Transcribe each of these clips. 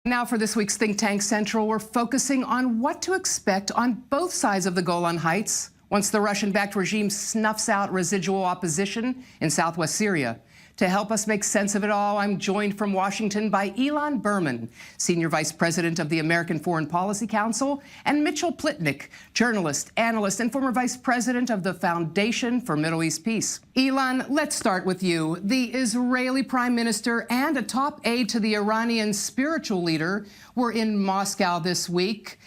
Now for this week's Think Tank Central, we're focusing on what to expect on both sides of the Golan Heights once the Russian-backed regime snuffs out residual opposition in southwest Syria. To help us make sense of it all, I'm joined from Washington by Ilan Berman, Senior Vice President of the American Foreign Policy Council, and Mitchell Plitnick, journalist, analyst, and former Vice President of the Foundation for Middle East Peace. Ilan, let's start with you. The Israeli Prime Minister and a top aide to the Iranian spiritual leader were in Moscow this week,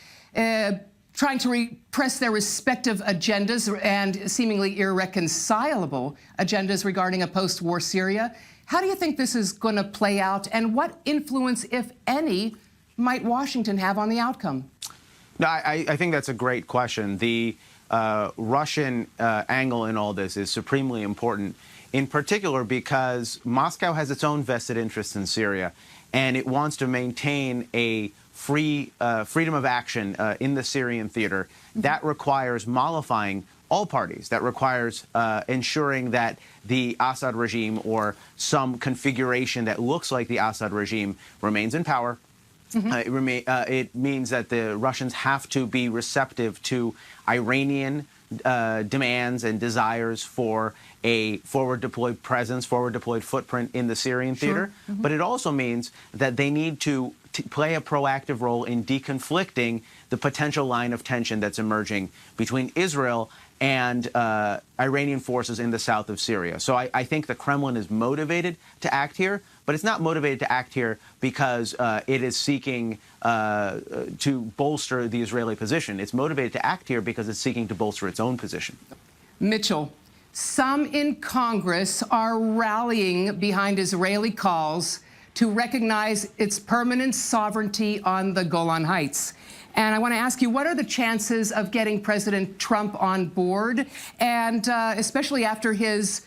trying to repress their respective agendas and seemingly irreconcilable agendas regarding a post-war Syria. How do you think this is going to play out, and what influence, if any, might Washington have on the outcome? No, I think that's a great question. The Russian angle in all this is supremely important, in particular because Moscow has its own vested interests in Syria, and it wants to maintain a freedom of action in the Syrian theater. That requires mollifying all parties. That requires ensuring that the Assad regime or some configuration that looks like the Assad regime remains in power. It means that the Russians have to be receptive to Iranian demands and desires for a forward-deployed presence, forward-deployed footprint in the Syrian theater. But it also means that they need to play a proactive role in deconflicting the potential line of tension that's emerging between Israel and Iranian forces in the south of Syria. So I think the Kremlin is motivated to act here, but it's not motivated to act here because it is seeking to bolster the Israeli position. It's motivated to act here because it's seeking to bolster its own position. Mitchell, some in Congress are rallying behind Israeli calls to recognize its permanent sovereignty on the Golan Heights. And I want to ask you, what are the chances of getting President Trump on board, and especially after his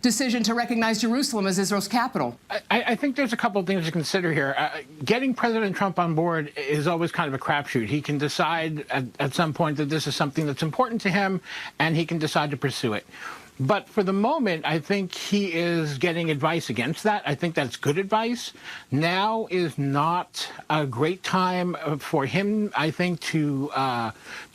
decision to recognize Jerusalem as Israel's capital? I think there's a couple of things to consider here. Getting President Trump on board is always kind of a crapshoot. He can decide at some point that this is something that's important to him, and he can decide to pursue it. But for the moment, I think he is getting advice against that. I think that's good advice. Now is not a great time for him, I think, to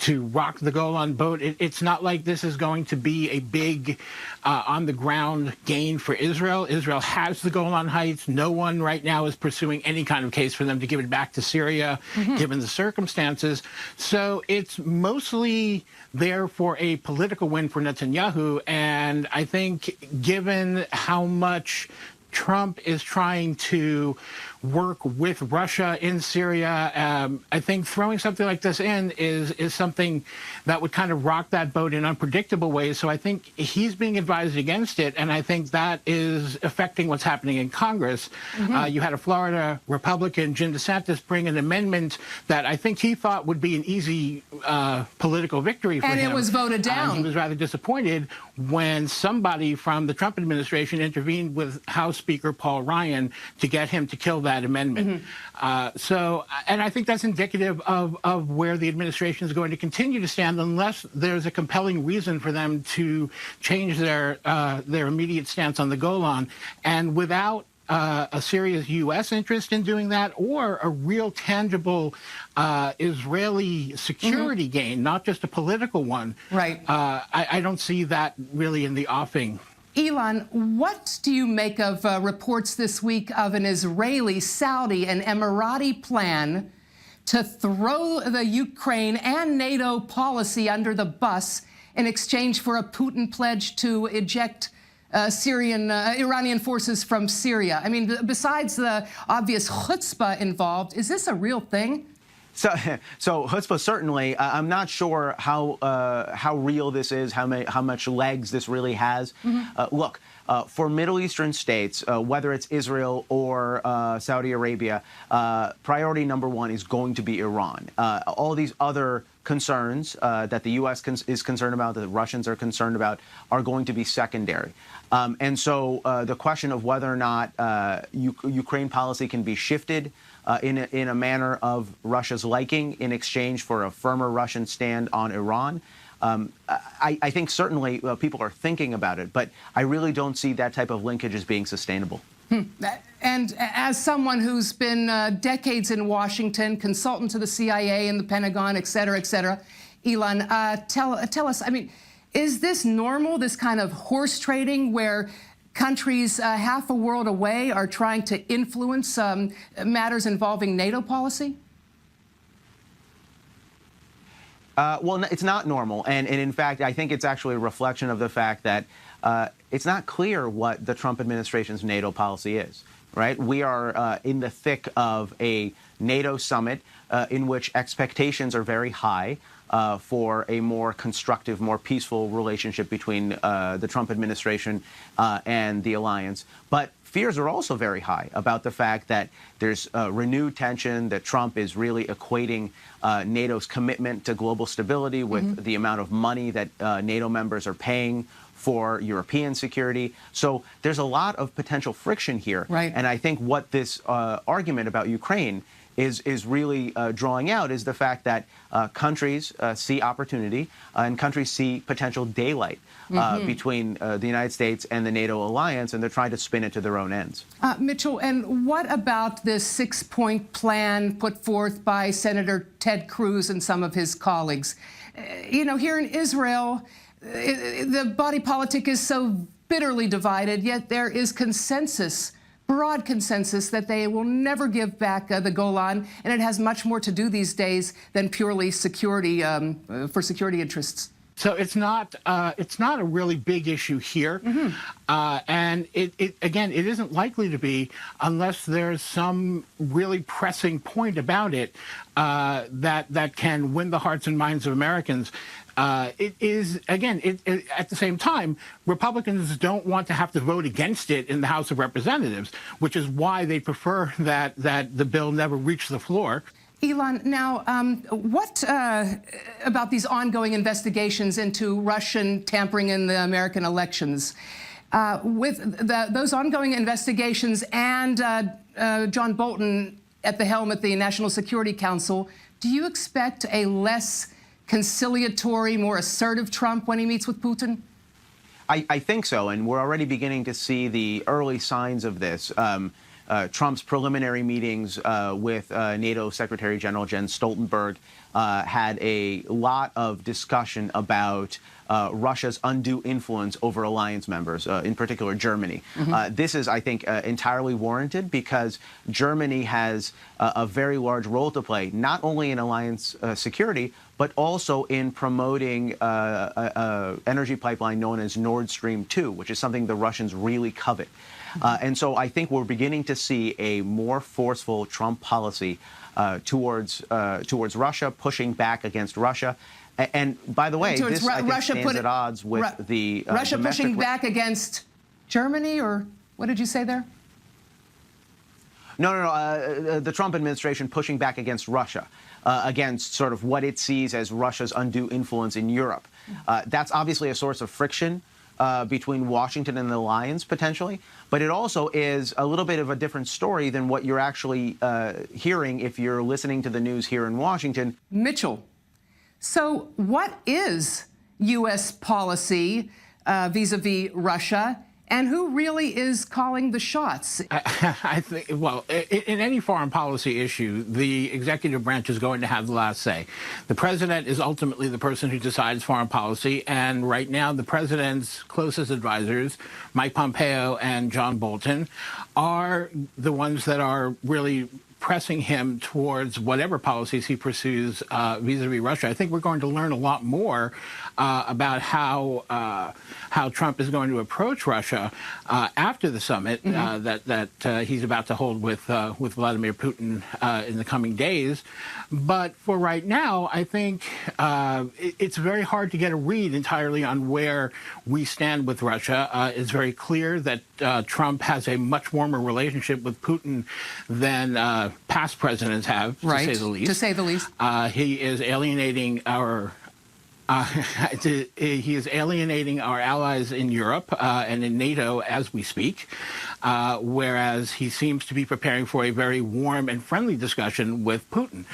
rock the Golan boat. It's not like this is going to be a big on-the-ground gain for Israel. Israel has the Golan Heights. No one right now is pursuing any kind of case for them to give it back to Syria, given the circumstances. So it's mostly there for a political win for Netanyahu. And I think given how much Trump is trying to work with Russia in Syria, I think throwing something like this in is something that would kind of rock that boat in unpredictable ways. So I think he's being advised against it, and I think that is affecting what's happening in Congress. You had a Florida Republican, Jim DeSantis, bring an amendment that I think he thought would be an easy political victory for him. And it was voted down. He was rather disappointed when somebody from the Trump administration intervened with House Speaker Paul Ryan to get him to kill that amendment. And I think that's indicative of where the administration is going to continue to stand unless there's a compelling reason for them to change their immediate stance on the Golan. And without a serious U.S. interest in doing that, or a real tangible Israeli security gain, not just a political one, I don't see that really in the offing. Ilan, what do you make of reports this week of an Israeli, Saudi, and Emirati plan to throw the Ukraine and NATO policy under the bus in exchange for a Putin pledge to eject Iranian forces from Syria? I mean, besides the obvious chutzpah involved, is this a real thing? So chutzpah, certainly. I'm not sure how real this is, how much legs this really has. Look, for Middle Eastern states, whether it's Israel or Saudi Arabia, priority number one is going to be Iran. All these other concerns that the U.S. is concerned about, that the Russians are concerned about, are going to be secondary. And so the question of whether or not Ukraine policy can be shifted in a manner of Russia's liking in exchange for a firmer Russian stand on Iran, I think certainly people are thinking about it, but I really don't see that type of linkage as being sustainable. And as someone who's been decades in Washington, consultant to the CIA and the Pentagon, et cetera, Ilan, tell us, I mean, is this normal, this kind of horse trading where countries half a world away are trying to influence matters involving NATO policy? Well, it's not normal. And in fact, I think it's actually a reflection of the fact that it's not clear what the Trump administration's NATO policy is, right? We are in the thick of a NATO summit in which expectations are very high for a more constructive, more peaceful relationship between the Trump administration and the alliance. But fears are also very high about the fact that there's renewed tension, that Trump is really equating NATO's commitment to global stability with the amount of money that NATO members are paying for European security. So there's a lot of potential friction here. Right. And I think what this argument about Ukraine is really drawing out is the fact that countries see opportunity and countries see potential daylight between the United States and the NATO alliance, and they're trying to spin it to their own ends. Mitchell, and what about this six-point plan put forth by Senator Ted Cruz and some of his colleagues? You know, here in Israel, the body politic is so bitterly divided, yet there is consensus, broad consensus, that they will never give back the Golan, and it has much more to do these days than purely security, for security interests. So it's not a really big issue here, and it isn't likely to be unless there's some really pressing point about it that can win the hearts and minds of Americans. It is, again, at the same time, Republicans don't want to have to vote against it in the House of Representatives, which is why they prefer that the bill never reach the floor. Ilan, now, what about these ongoing investigations into Russian tampering in the American elections? With those ongoing investigations and John Bolton at the helm at the National Security Council, do you expect a less conciliatory, more assertive Trump when he meets with Putin? I think so, and we're already beginning to see the early signs of this. Trump's preliminary meetings with NATO Secretary General Jens Stoltenberg had a lot of discussion about Russia's undue influence over alliance members, in particular Germany. This is, I think, entirely warranted because Germany has a very large role to play, not only in alliance security, but also in promoting an energy pipeline known as Nord Stream 2, which is something the Russians really covet. And so I think we're beginning to see a more forceful Trump policy towards Russia, pushing back against Russia. And by the way, this I think stands at odds with the Russia pushing back against Germany, or what did you say there? No. The Trump administration pushing back against Russia, against sort of what it sees as Russia's undue influence in Europe. That's obviously a source of friction between Washington and the alliance, potentially. But it also is a little bit of a different story than what you're actually hearing if you're listening to the news here in Washington. Mitchell, so what is U.S. policy vis-a-vis Russia, and who really is calling the shots? I think, well, in any foreign policy issue, the executive branch is going to have the last say. The president is ultimately the person who decides foreign policy, and right now the president's closest advisors, Mike Pompeo and John Bolton, are the ones that are really pressing him towards whatever policies he pursues vis-a-vis Russia. I think we're going to learn a lot more about how Trump is going to approach Russia after the summit that he's about to hold with Vladimir Putin in the coming days. But for right now, I think it's very hard to get a read entirely on where we stand with Russia. It's very clear that Trump has a much warmer relationship with Putin than past presidents have, to say the least. To say the least. He is alienating our allies in Europe and in NATO as we speak, whereas he seems to be preparing for a very warm and friendly discussion with Putin.